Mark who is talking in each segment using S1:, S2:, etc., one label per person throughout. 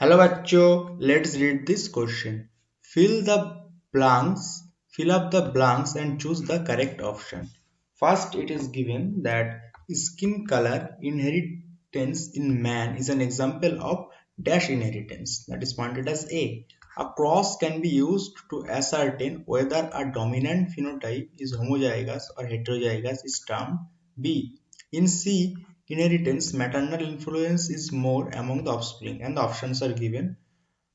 S1: Hello बच्चों, let's read this question. Fill the blanks, fill up the blanks and choose the correct option. First, it is given that skin color inheritance in man is an example of dash inheritance, that is pointed as A. A cross can be used to ascertain whether a dominant phenotype is homozygous or heterozygous is termed B. In C, inheritance maternal influence is more among the offspring and the options are given.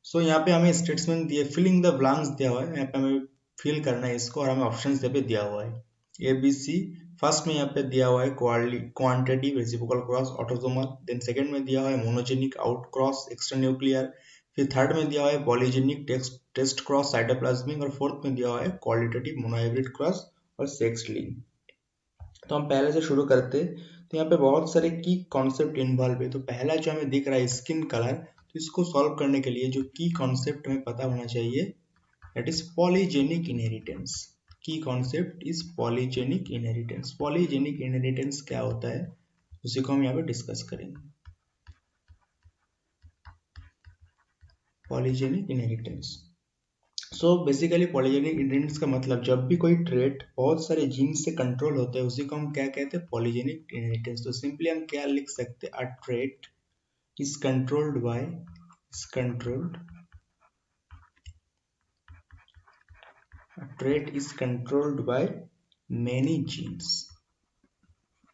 S1: सो यहाँ पे हमें statement दिए, filling the blanks दिया हुआ है, यहाँ पे हमें फिल करना है इसको और हमें ऑप्शंस यहाँ पे दिया हुआ है ए बी सी. फर्स्ट में यहाँ पे दिया हुआ है quantity reciprocal cross autosomal, then second में दिया हुआ है monogenic out cross extra nuclear, फिर थर्ड में दिया हुआ है पॉलीजेनिक टेस्ट क्रॉस साइटोप्लाज्मिक और फोर्थ में दिया हुआ है क्वालिटेटिव मोनोहाइब्रिड क्रॉस और सेक्स लिंक. तो हम पहले से शुरू करते. तो यहाँ पे बहुत सारे की कॉन्सेप्ट इन्वॉल्व है. तो पहला जो हमें दिख रहा है स्किन कलर, तो इसको सॉल्व करने के लिए जो की कॉन्सेप्ट हमें पता होना चाहिए, दैट इज पॉलीजेनिक इनहेरिटेंस. की concept is polygenic inheritance. Polygenic inheritance क्या होता है उसी को हम यहाँ पे डिस्कस करेंगे. Polygenic inheritance. So basically polygenic inheritance का मतलब जब भी कोई ट्रेट बहुत सारे जीन से कंट्रोल होता है उसी को हम क्या कहते हैं, पॉलीजेनिक इनहेरिटेंस. तो सिंपली हम क्या लिख सकते हैं, a trait is controlled by many genes.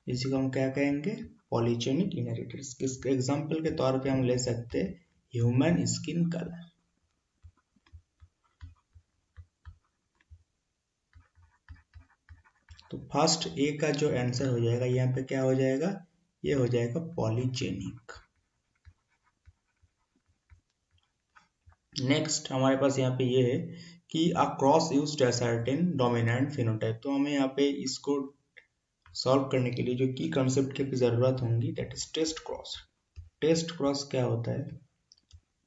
S1: इसी को हम क्या कहेंगे, पॉलीजेनिक इनहेरिटेंस. इसके एग्जांपल के तौर पे हम ले सकते हैं ह्यूमन स्किन कलर. तो फर्स्ट ए का जो आंसर हो जाएगा यहाँ पे क्या हो जाएगा, ये हो जाएगा पॉलीजेनिक. नेक्स्ट हमारे पास यहाँ पे ये है कि a cross used to ascertain dominant phenotype. तो हमें यहाँ पे इसको सॉल्व करने के लिए जो की कॉन्सेप्ट की जरूरत होंगी, that is test cross. Test cross क्या होता है,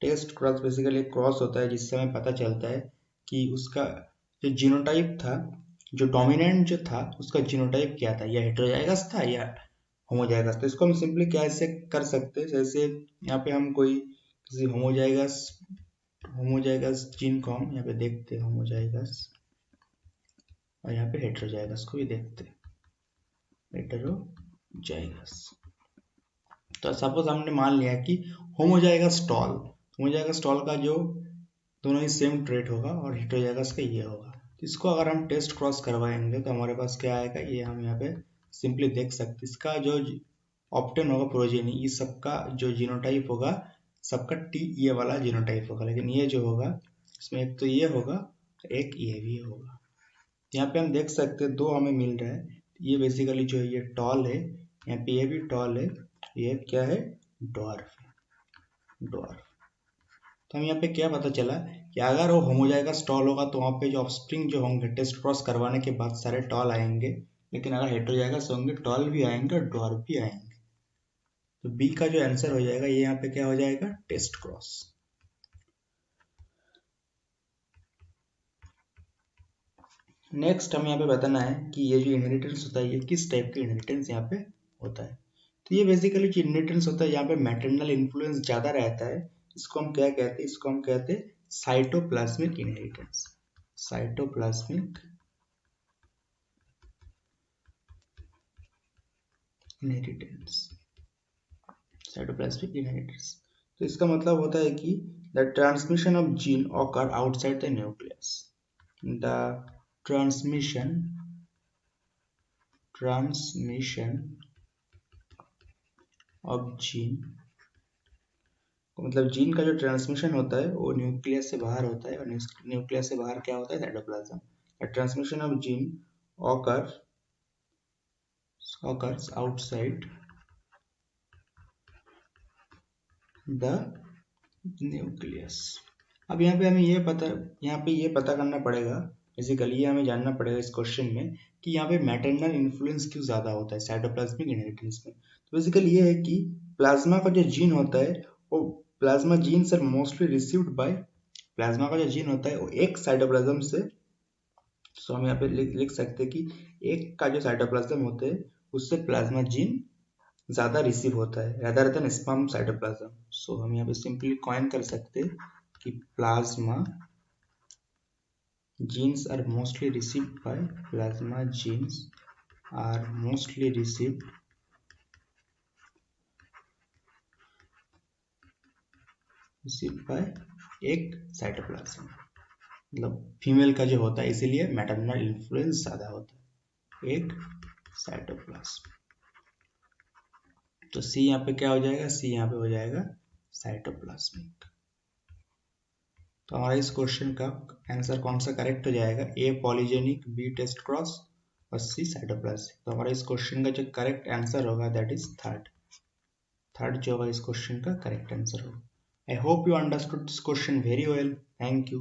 S1: टेस्ट क्रॉस बेसिकली एक क्रॉस होता है जिससे हमें पता चलता है कि उसका जो जीनोटाइप था, जो डोमिनेंट जो था उसका जीनोटाइप क्या था, या हेटेरोजाइगस था या होमोजाइगस. तो इसको हम सिंपली कैसे कर सकते हैं, जैसे यहाँ पे हम कोई किसी होमोजाइगस जीन को हम यहाँ पे देखते हैं होमोजाइगस, और यहाँ पे हेटेरोजाइगस को भी देखते हैं हेटेरोजाइगस. तो सपोज हमने मान लिया कि होमोजाइगस टॉल का जो दोनों ही सेम ट्रेट होगा और हेटेरोजाइगस का ये होगा. तो इसको अगर हम टेस्ट क्रॉस करवाएंगे तो हमारे पास क्या आएगा, ये हम यहाँ पे सिंपली देख सकते हैं. इसका जो ऑप्टेन होगा प्रोजेनी, ये सबका जो जीनोटाइप होगा सबका टी ये वाला जीनोटाइप होगा, लेकिन ये जो होगा इसमें एक तो ये होगा एक ये भी होगा. यहाँ पे हम देख सकते हैं दो हमें मिल रहा है. ये बेसिकली जो है ये टॉल है, यहाँ पे ये भी टॉल है, ये क्या है, डॉर्फ. तो हम यहाँ पे क्या पता चला कि अगर वो होमोजाइगस टॉल होगा तो वहाँ पे जो ऑफस्प्रिंग जो होंगे टेस्ट क्रॉस करवाने के बाद सारे टॉल आएंगे, लेकिन अगर हेटेरोजाइगस होंगे टॉल भी आएंगे और डॉर्फ भी आएंगे. तो बी का जो आंसर हो जाएगा ये यहाँ पे क्या हो जाएगा, टेस्ट क्रॉस. नेक्स्ट हमें यहाँ पे बताना है कि ये जो इनहेरिटेंस होता है ये किस टाइप का इनहेरिटेंस यहाँ पे होता है. तो ये बेसिकली जो इनहेरिटेंस होता है यहाँ पे मैटरनल इन्फ्लुएंस ज्यादा रहता है. इसको हम क्या कहते हैं, इसको हम कहते हैं cytoplasmic inheritance. Cytoplasmic inheritance. Cytoplasmic inheritance. तो इसका मतलब होता है कि the transmission of gene occur outside the nucleus. The transmission of gene, मतलब जीन का जो ट्रांसमिशन होता है वो न्यूक्लियस से बाहर होता है, और न्यूक्लियस से बाहर क्या होता है, cytoplasm. Transmission of gene occurs outside the nucleus. अब यहाँ पे हमें ये पता करना पड़ेगा, बेसिकली ये हमें जानना पड़ेगा इस क्वेश्चन में कि यहाँ पे मैटरनल इन्फ्लुएंस क्यों ज्यादा होता है साइटोप्लाज्मिक इनहेरिटेंस में. तो बेसिकली ये है कि प्लाज्मा का जो जीन होता है वो plasma genes are mostly received by, plasma का जो जीन होता है वो एक साइटोप्लाज्म से. सो हम यहाँ पे लिख सकते हैं कि एक का जो साइटोप्लाज्म होते हैं उससे प्लाज्मा जीन ज़्यादा रिसीव होता है rather than sperm cytoplasm. सो हम यहाँ पे सिंपली कॉइन कर सकते हैं कि plasma genes are mostly received by plasma genes are mostly received by एक साइटोप्लाज्म, मतलब फीमेल का जो होता है, इसीलिए मैटरनल इन्फ्लुएंस ज़्यादा होता है एक साइटोप्लाज्म. तो सी यहाँ पे क्या हो जाएगा, सी यहाँ पे हो जाएगा साइटोप्लाज्मिक. तो हमारा इस क्वेश्चन का आंसर कौन सा करेक्ट हो जाएगा, ए पॉलीजेनिक, बी टेस्ट क्रॉस और सी साइटोप्लाज्मिक. तो हमारा इस क्वेश्चन का जो करेक्ट आंसर होगा दैट इज थर्ड जो होगा इस क्वेश्चन का करेक्ट आंसर होगा. I hope you understood this question very well. Thank you.